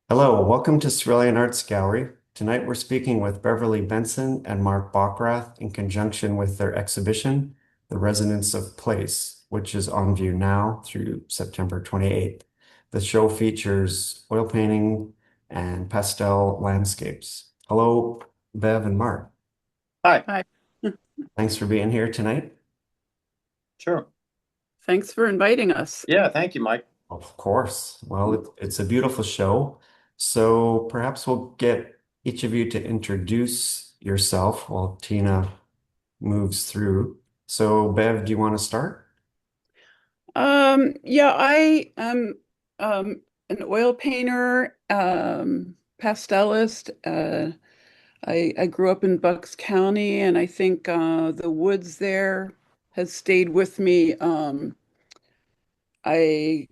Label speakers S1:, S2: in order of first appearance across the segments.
S1: Hello, welcome to Cerulean Arts Gallery. Tonight we're speaking with Beverly Benson and Mark Bockrath in conjunction with their exhibition, The Resonance of Place, which is on view now through September 28th. The show features oil painting and pastel landscapes. Hello, Bev and Mark.
S2: Hi,
S3: Hi.
S1: Thanks for being here tonight.
S2: sure.
S3: Thanks for inviting us.
S2: Yeah, thank you, Mike.
S1: Of course. Well, it's a beautiful show. So perhaps we'll get each of you to introduce yourself while Tina moves through. So, Bev, do you want to start?
S3: Yeah, I am an oil painter, pastelist. I grew up in Bucks County, and I think the woods there has stayed with me. I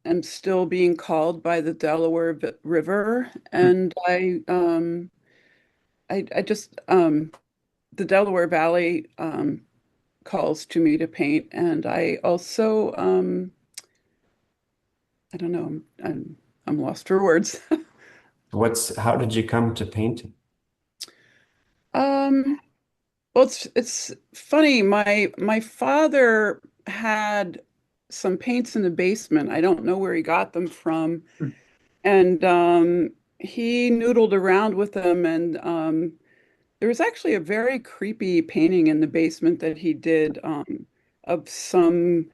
S3: am still being called by the River, and I just the Delaware Valley calls to me to paint, and I also I don't know, I'm lost for words.
S1: How did you come to painting?
S3: Um, well, it's funny. My father had some paints in the basement. I don't know where he got them from, and he noodled around with them, and there was actually a very creepy painting in the basement that he did of some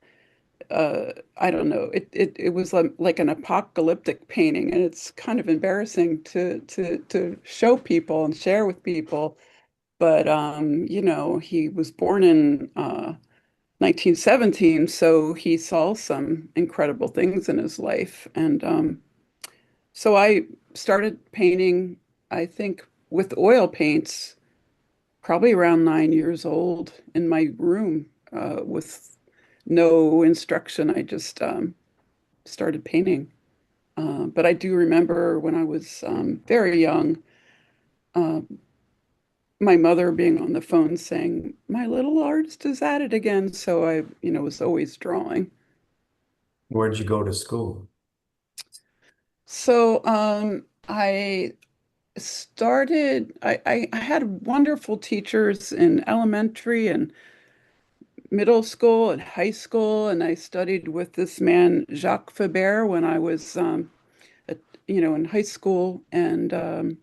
S3: I don't know. It was like an apocalyptic painting, and it's kind of embarrassing to show people and share with people. But he was born in 1917, so he saw some incredible things in his life, and so I started painting, I think, with oil paints probably around 9 years old in my room with no instruction. I just started painting. But I do remember when I was very young, uh, my mother being on the phone saying, "My little artist is at it again." So I, was always drawing.
S1: Where'd you go to school?
S3: So I had wonderful teachers in elementary and middle school and high school, and I studied with this man, Jacques Faber, when I was, in high school. And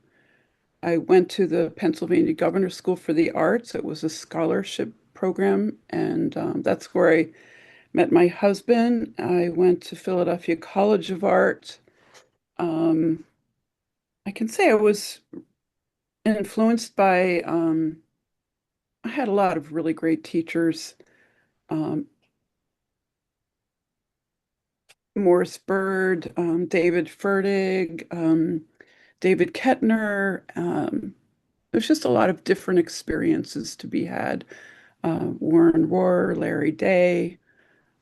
S3: I went to the Pennsylvania Governor's School for the Arts. It was a scholarship program, and that's where I met my husband. I went to Philadelphia College of Art. Um, I can say I was influenced by, I had a lot of really great teachers. Um, Morris Bird, David Fertig, David Kettner. There's just a lot of different experiences to be had. Warren Rohr, Larry Day,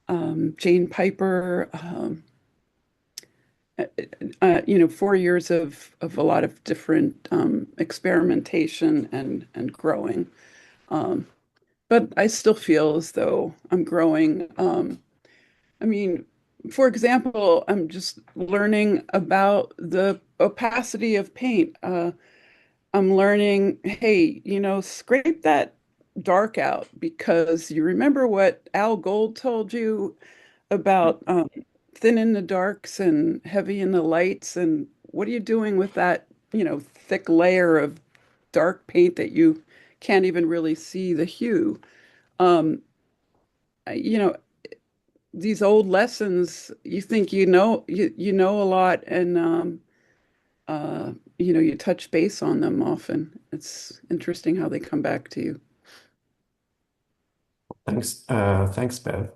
S3: Jane Piper. 4 years of a lot of different experimentation and growing. Um, but I still feel as though I'm growing. I mean, for example, I'm just learning about the opacity of paint. I'm learning, hey, scrape that dark out because you remember what Al Gold told you about thin in the darks and heavy in the lights. And what are you doing with that, thick layer of dark paint that you can't even really see the hue? Um, you know, these old lessons, you think you know a lot, and you touch base on them often. It's interesting how they come back to you.
S1: Thanks, Bev.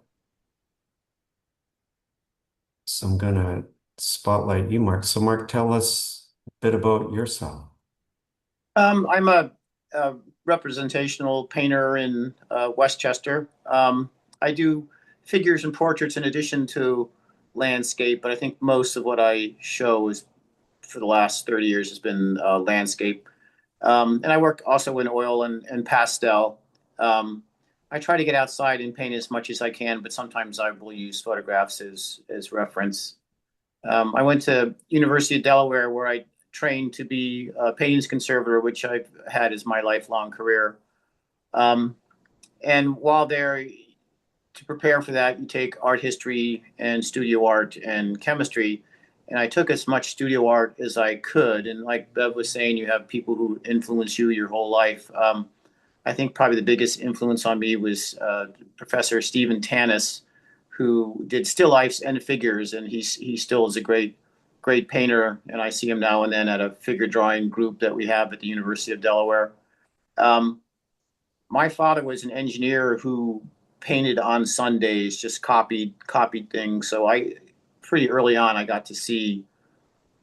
S1: So I'm gonna spotlight you, Mark. So, Mark, tell us a bit about yourself.
S2: I'm a representational painter in Westchester. I do figures and portraits in addition to landscape, but I think most of what I show is for the last 30 years has been landscape. And I work also in oil and pastel. Um, I try to get outside and paint as much as I can, but sometimes I will use photographs as reference. I went to University of Delaware where I trained to be a paintings conservator, which I've had as my lifelong career. Um, and while there, to prepare for that, you take art history and studio art and chemistry. And I took as much studio art as I could. And like Bev was saying, you have people who influence you your whole life. I think probably the biggest influence on me was Professor Stephen Tanis, who did still lifes and figures, and he still is a great painter. And I see him now and then at a figure drawing group that we have at the University of Delaware. Um, my father was an engineer who painted on Sundays, just copied things. So I pretty early on I got to see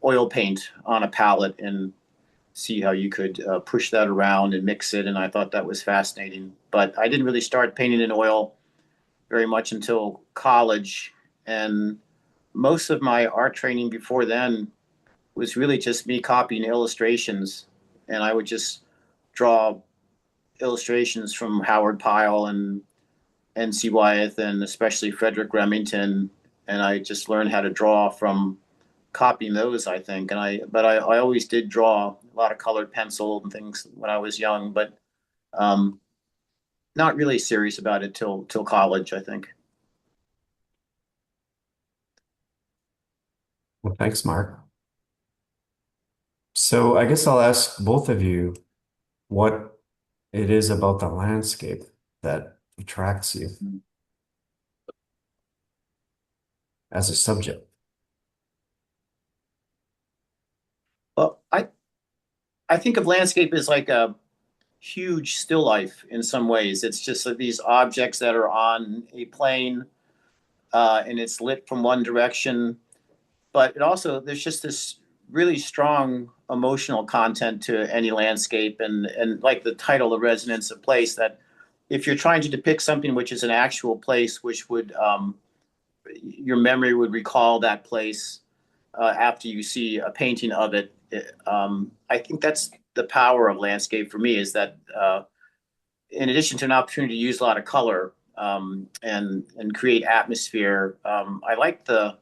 S2: oil paint on a palette and see how you could push that around and mix it. And I thought that was fascinating. But I didn't really start painting in oil very much until college. And most of my art training before then was really just me copying illustrations. And I would just draw illustrations from Howard Pyle and N.C. Wyeth and especially Frederick Remington. And I just learned how to draw from copying those, I think. But I always did draw a lot of colored pencil and things when I was young, but um, not really serious about it till college, I think.
S1: Well, thanks, Mark. So I guess I'll ask both of you what it is about the landscape that attracts you as a subject.
S2: Well, I think of landscape as like a huge still life in some ways. It's just like these objects that are on a plane, and it's lit from one direction, but it also there's just this really strong emotional content to any landscape, and like the title, "The Resonance of Place," that if you're trying to depict something which is an actual place, which would your memory would recall that place after you see a painting of it. I think that's the power of landscape for me is that in addition to an opportunity to use a lot of color and create atmosphere, I like the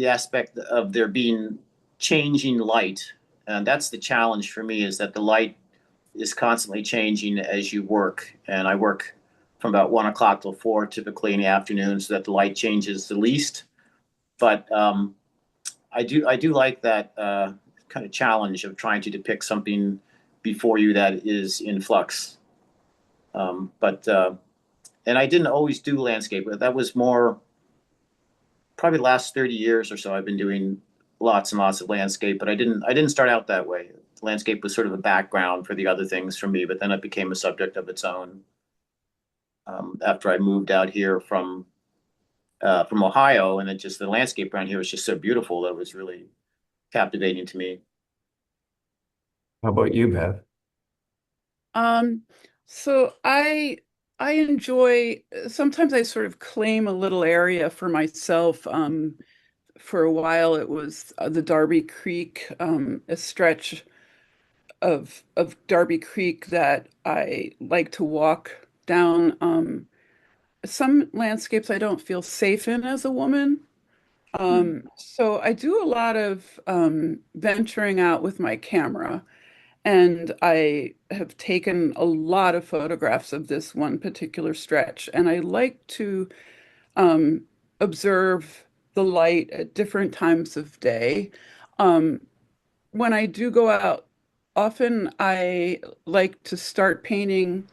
S2: aspect of there being changing light, and that's the challenge for me is that the light is constantly changing as you work, and I work from about 1 o'clock till 4 typically in the afternoon, so that the light changes the least. But I do like that kind of challenge of trying to depict something before you that is in flux. But and I didn't always do landscape. That was more probably the last 30 years or so. I've been doing lots and lots of landscape, but I didn't start out that way. Landscape was sort of a background for the other things for me, but then it became a subject of its own after I moved out here from Ohio, and it just the landscape around here was just so beautiful that it was really captivating to me.
S1: How about you, Bev?
S3: Um, so I enjoy sometimes I sort of claim a little area for myself. For a while it was the Darby Creek, a stretch of Darby Creek that I like to walk down. Some landscapes I don't feel safe in as a woman. So I do a lot of venturing out with my camera. And I have taken a lot of photographs of this one particular stretch. And I like to um, observe the light at different times of day. Um, when I do go out, often I like to start painting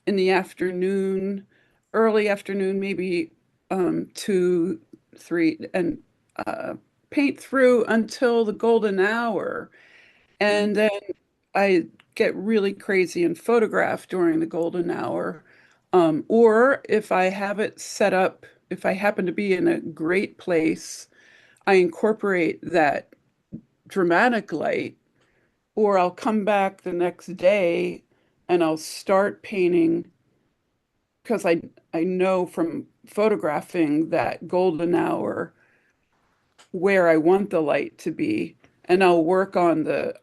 S3: in the afternoon, early afternoon, maybe 2, 3, and uh, paint through until the golden hour. And then I get really crazy and photograph during the golden hour. Or if I have it set up, if I happen to be in a great place, I incorporate that dramatic light, or I'll come back the next day and I'll start painting because I know from photographing that golden hour where I want the light to be, and I'll work on the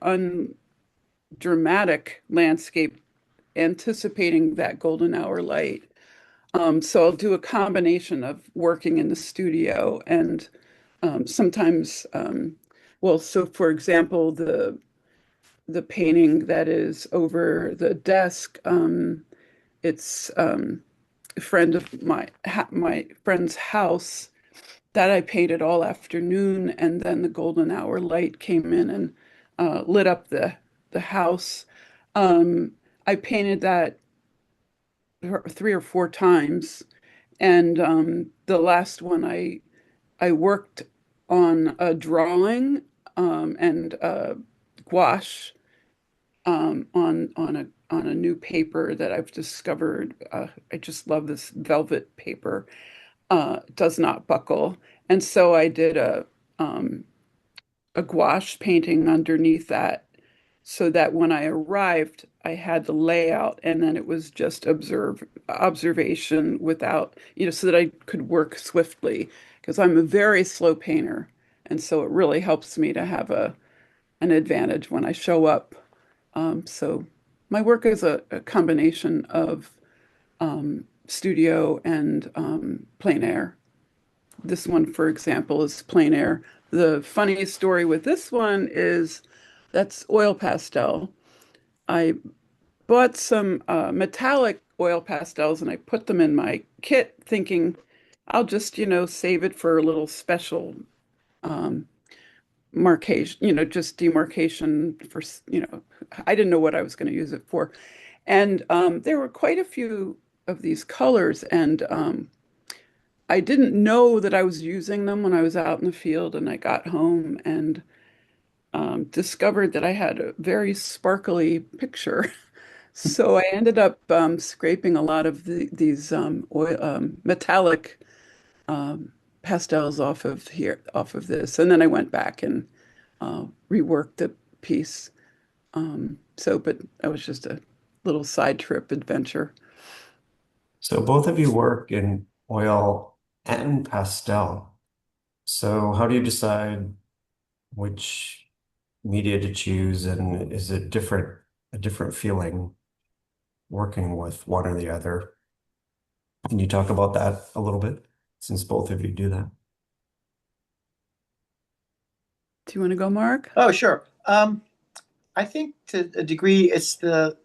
S3: undramatic landscape anticipating that golden hour light. So I'll do a combination of working in the studio and Sometimes, well, so for example, the painting that is over the desk, it's a friend of my friend's house that I painted all afternoon, and then the golden hour light came in and lit up the house. Um, I painted that 3 or 4 times, and the last one I worked on a drawing and gouache on a new paper that I've discovered. I just love this velvet paper. Does not buckle, and so I did a gouache painting underneath that, so that when I arrived, I had the layout, and then it was just observation without, so that I could work swiftly because I'm a very slow painter, and so it really helps me to have a an advantage when I show up. So my work is a combination of studio and plein air. This one, for example, is plein air. The funniest story with this one is that's oil pastel. I bought some metallic oil pastels and I put them in my kit thinking I'll just, save it for a little special um, marcation, just demarcation for, I didn't know what I was going to use it for. And there were quite a few of these colors, and I didn't know that I was using them when I was out in the field, and I got home and discovered that I had a very sparkly picture. So I ended up scraping a lot of these metallic pastels off of this, and then I went back and reworked the piece. But that was just a little side trip adventure.
S1: So both of you work in oil and pastel. So how do you decide which media to choose, and is it a different feeling working with one or the other? Can you talk about that a little bit, since both of you do that?
S3: Do you want to go, Mark?
S2: Oh, sure. I think to a degree it's the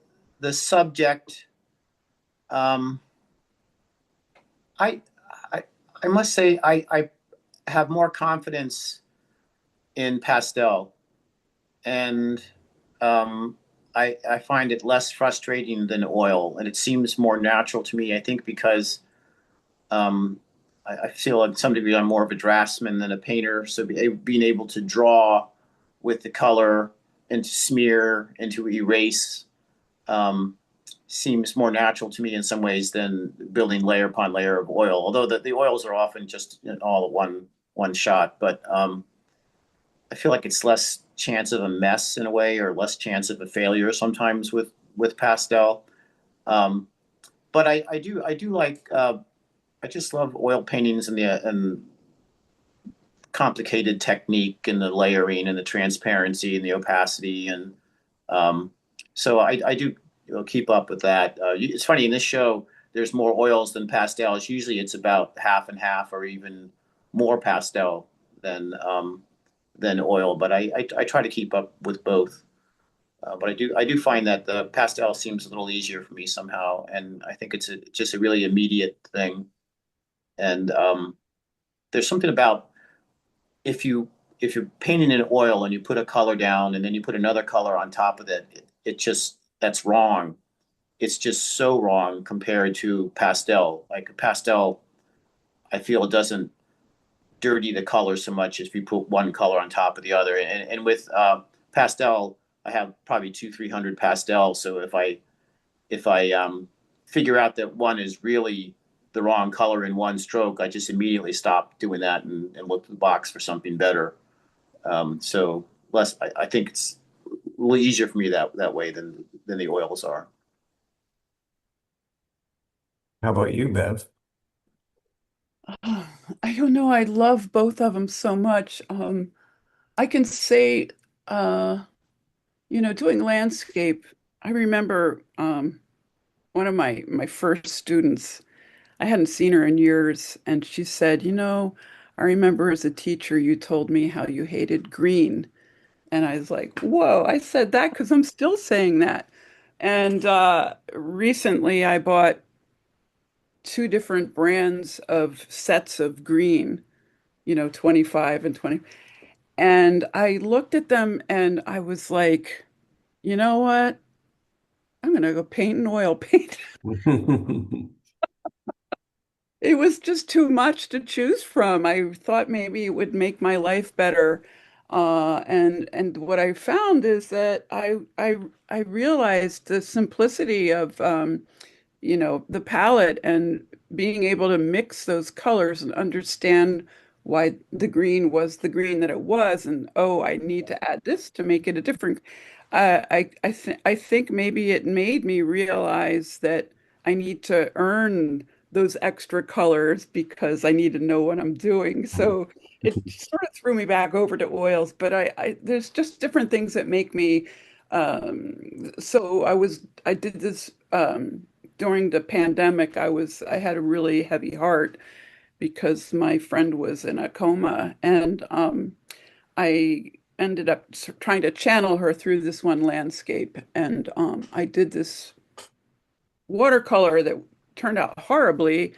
S2: subject. Um, I, I I must say I have more confidence in pastel, and I find it less frustrating than oil, and it seems more natural to me. I think because um, I feel like to some degree I'm more of a draftsman than a painter, so being able to draw with the color and to smear and to erase um, seems more natural to me in some ways than building layer upon layer of oil. Although the oils are often just all at one shot, but I feel like it's less chance of a mess in a way, or less chance of a failure sometimes with pastel. Um, but I do like I just love oil paintings and the complicated technique and the layering and the transparency and the opacity and um, so I do keep up with that. It's funny in this show. There's more oils than pastels. Usually, it's about half and half, or even more pastel than oil. But I try to keep up with both. But I do find that the pastel seems a little easier for me somehow, and I think it's just a really immediate thing. And there's something about if you if you're painting in oil and you put a color down and then you put another color on top of it, it just that's wrong. It's just so wrong compared to pastel. Like pastel, I feel it doesn't dirty the color so much as if you put one color on top of the other. And with pastel, I have probably 300 pastels. So if I figure out that one is really the wrong color in one stroke, I just immediately stop doing that and look to the box for something better. So less, I think it's a little easier for me that way than the oils are.
S1: How about you, Bev?
S3: I don't know. I love both of them so much. I can say, uh, doing landscape. I remember one of my first students. I hadn't seen her in years, and she said, I remember as a teacher, you told me how you hated green. And I was like, whoa, I said that because I'm still saying that. And recently I bought two different brands of sets of green, 25 and 20. And I looked at them and I was like, you know what? I'm gonna go paint and oil paint. It was just too much to choose from. I thought maybe it would make my life better. And what I found is that I realized the simplicity of the palette and being able to mix those colors and understand why the green was the green that it was, and oh, I need to add this to make it a different. I think maybe it made me realize that I need to earn those extra colors because I need to know what I'm doing. So it sort of threw me back over to oils, but I there's just different things that make me. So I did this during the pandemic. I had a really heavy heart because my friend was in a coma, and I ended up trying to channel her through this one landscape, and I did this watercolor that turned out horribly.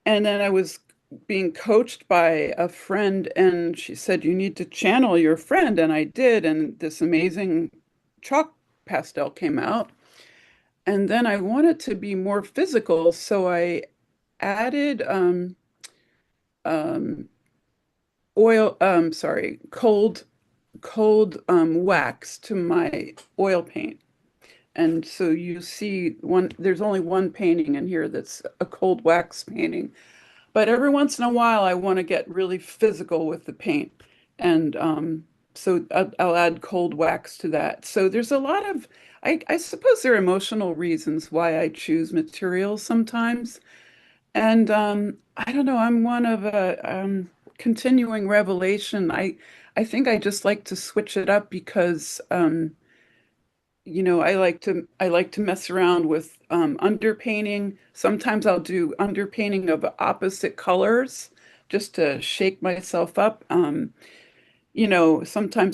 S3: And then I was being coached by a friend, and she said, "You need to channel your friend." And I did, and this amazing chalk pastel came out. And then I wanted to be more physical, so I added um, cold wax to my oil paint. And so you see there's only one painting in here that's a cold wax painting. But every once in a while, I want to get really physical with the paint. And so I'll add cold wax to that. So there's a lot of, I suppose there are emotional reasons why I choose materials sometimes. And I don't know, I'm one of a continuing revelation. I think I just like to switch it up because I like to mess around with underpainting. Sometimes I'll do underpainting of opposite colors just to shake myself up. Sometimes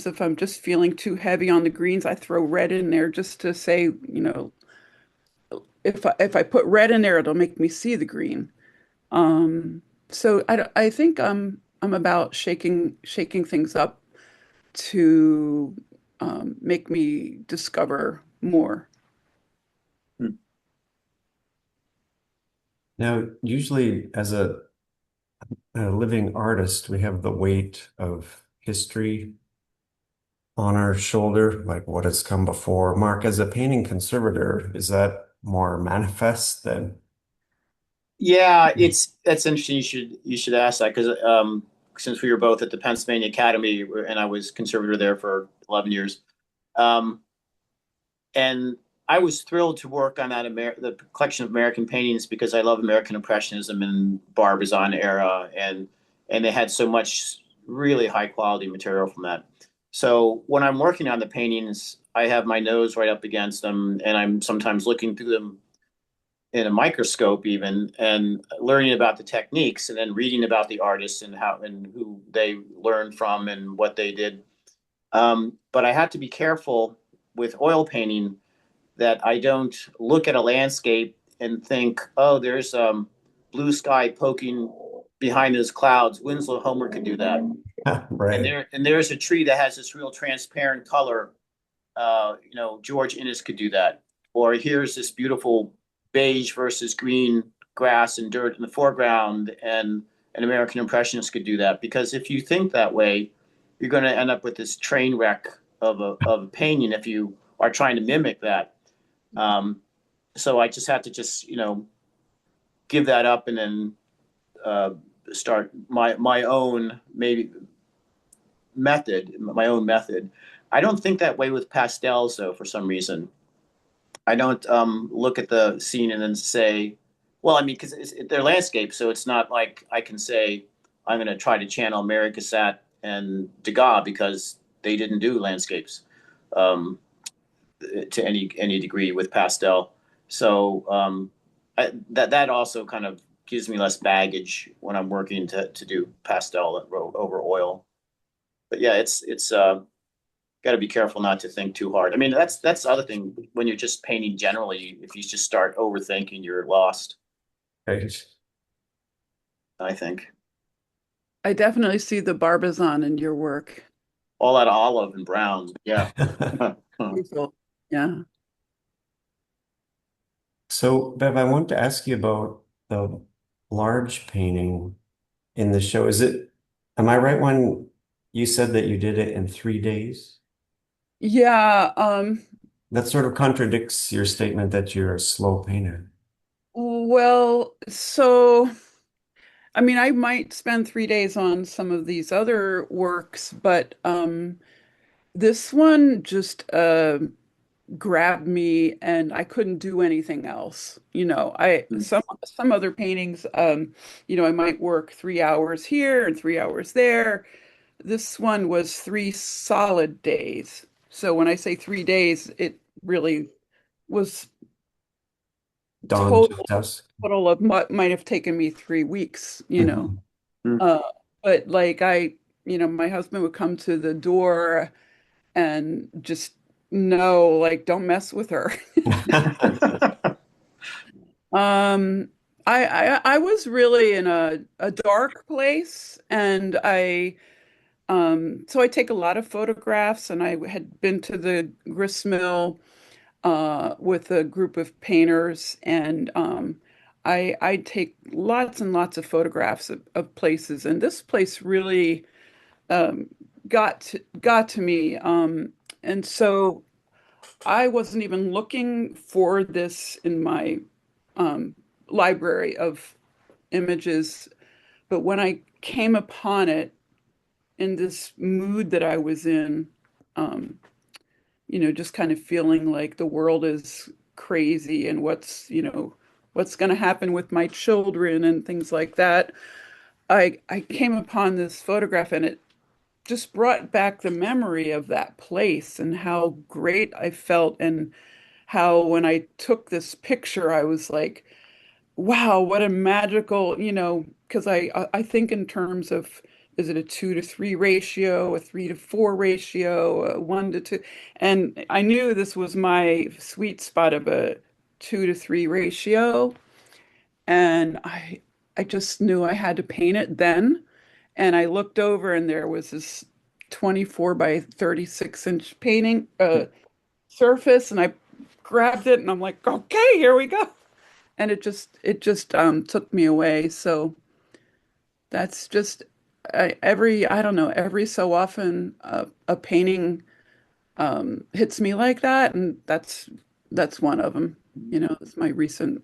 S3: if I'm just feeling too heavy on the greens, I throw red in there just to say, if I put red in there, it'll make me see the green. So I think I'm about shaking things up to make me discover more.
S1: Now, usually as a living artist, we have the weight of history on our shoulder, like what has come before. Mark, as a painting conservator, is that more manifest than?
S2: Yeah, that's interesting. You should ask that because since we were both at the Pennsylvania Academy and I was conservator there for 11 years, um, and I was thrilled to work on the collection of American paintings because I love American Impressionism and Barbizon era, and they had so much really high quality material from that. So when I'm working on the paintings, I have my nose right up against them, and I'm sometimes looking through them in a microscope even and learning about the techniques and then reading about the artists and how and who they learned from and what they did. But I had to be careful with oil painting that I don't look at a landscape and think, oh, there's blue sky poking behind those clouds. Winslow Homer could do that.
S1: Right.
S2: And there's a tree that has this real transparent color. George Innes could do that. Or here's this beautiful beige versus green grass and dirt in the foreground, and an American Impressionist could do that. Because if you think that way, you're going to end up with this train wreck of a painting if you are trying to mimic that. Um, so I just had to give that up and then uh, start my own maybe my own method. I don't think that way with pastels though. For some reason, I don't look at the scene and then say, well, I mean, because they're landscapes, so it's not like I can say I'm going to try to channel Mary Cassatt and Degas because they didn't do landscapes um, to any degree with pastel. So that also kind of gives me less baggage when I'm working to do pastel over oil. But yeah, it's got to be careful not to think too hard. I mean, that's the other thing when you're just painting generally. If you just start overthinking, you're lost,
S1: Right.
S2: I think.
S3: I definitely see the Barbizon in your work.
S2: All that olive and brown. Yeah.
S3: Beautiful. Yeah.
S1: So, Bev, I want to ask you about the large painting in the show. Am I right when you said that you did it in 3 days?
S3: Yeah.
S1: That sort of contradicts your statement that you're a slow painter.
S3: Well, so I mean, I might spend 3 days on some of these other works, but this one just grabbed me and I couldn't do anything else. I some other paintings, I might work 3 hours here and 3 hours there. This one was 3 solid days. So when I say 3 days, it really was
S1: Dawn to
S3: total
S1: dusk.
S3: total of might have taken me 3 weeks.
S1: Mhm.
S3: Uh, but like my husband would come to the door and just no, like don't mess with her. Um, I was really in a dark place, and so I take a lot of photographs, and I had been to the grist mill with a group of painters, and I take lots and lots of photographs of places, and this place really um, got to me, and so I wasn't even looking for this in my um, library of images, but when I came upon it in this mood that I was in, um, just kind of feeling like the world is crazy and what's going to happen with my children and things like that. I came upon this photograph and it just brought back the memory of that place and how great I felt and how when I took this picture, I was like, wow, what a magical, because I think in terms of is it a 2-3 ratio, a 3-4 ratio, a 1-2, and I knew this was my sweet spot of a 2-3 ratio, and I just knew I had to paint it then, and I looked over and there was this 24 by 36-inch painting surface, and I grabbed it and I'm like, okay, here we go, and it just took me away. So that's just I don't know, every so often a painting hits me like that, and that's one of them. It's my recent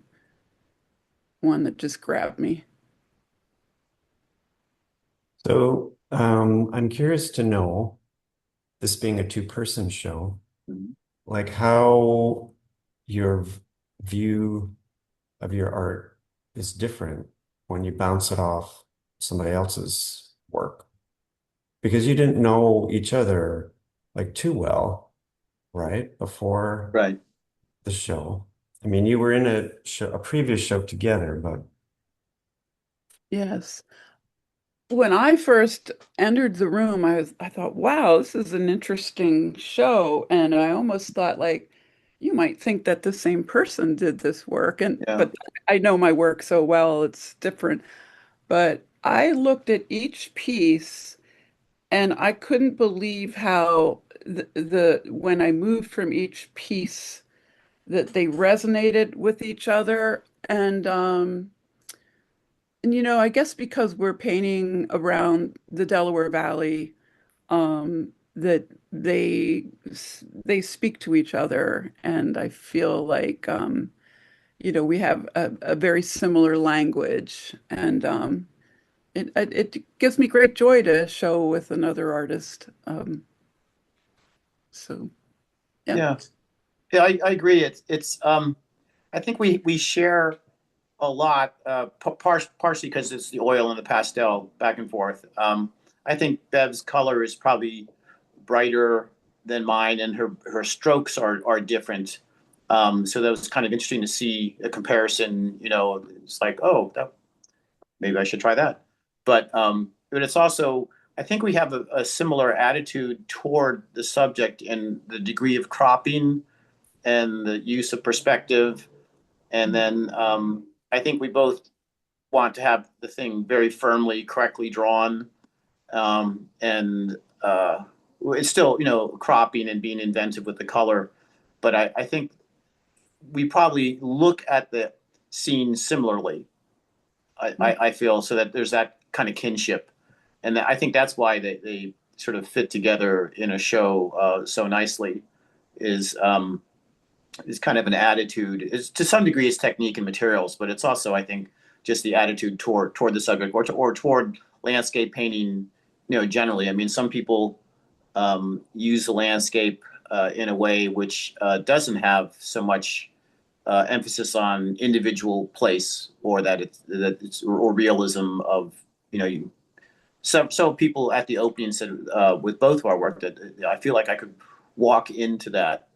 S3: one that just grabbed me.
S1: So, I'm curious to know, this being a two-person show, like how your view of your art is different when you bounce it off somebody else's work because you didn't know each other like too well, right? Before
S2: Right.
S1: the show. I mean, you were in a previous show together, but
S3: Yes. When I first entered the room, I thought, wow, this is an interesting show. And I almost thought like you might think that the same person did this work. And
S2: Yeah.
S3: but I know my work so well, it's different. But I looked at each piece and I couldn't believe how the when I moved from each piece that they resonated with each other. And I guess because we're painting around the Delaware Valley, that they speak to each other, and I feel like we have a very similar language, and it gives me great joy to show with another artist. So yeah,
S2: Yeah. Yeah, I agree. I think we share a lot, partially because it's the oil and the pastel back and forth. I think Bev's color is probably brighter than mine, and her strokes are different. So that was kind of interesting to see a comparison. It's like, oh, maybe I should try that. But it's also, I think we have a similar attitude toward the subject and the degree of cropping and the use of perspective. And then I think we both want to have the thing very firmly, correctly drawn. And it's still, cropping and being inventive with the color. But I think we probably look at the scene similarly. I feel so that there's that kind of kinship, and I think that's why they sort of fit together in a show so nicely. Is kind of an attitude. Is to some degree it's technique and materials, but it's also I think just the attitude toward the subject or toward landscape painting. Generally, I mean, some people use the landscape in a way which doesn't have so much emphasis on individual place or that it's or realism of you. Some people at the opening said with both of our work that I feel like I could walk into that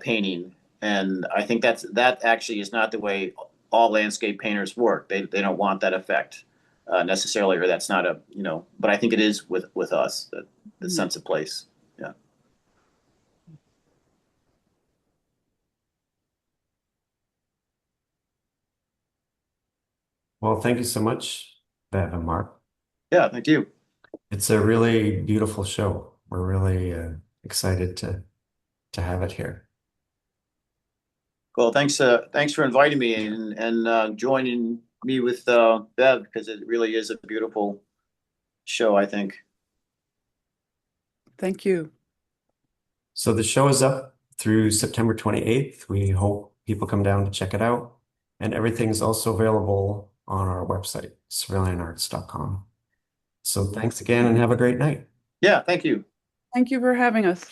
S2: painting, and I think that actually is not the way all landscape painters work. They don't want that effect necessarily, or that's not But I think it is with us that the sense of place. Yeah.
S1: Well, thank you so much, Bev and Mark.
S2: Yeah. Thank you.
S1: It's a really beautiful show. We're really excited to have it here.
S2: Well, thanks for inviting me and joining me with Bev because it really is a beautiful show, I think.
S3: Thank you.
S1: So the show is up through September 28th. We hope people come down to check it out. And everything's also available on our website, ceruleanarts.com. So thanks again and have a great night.
S2: Yeah, thank you.
S3: Thank you for having us.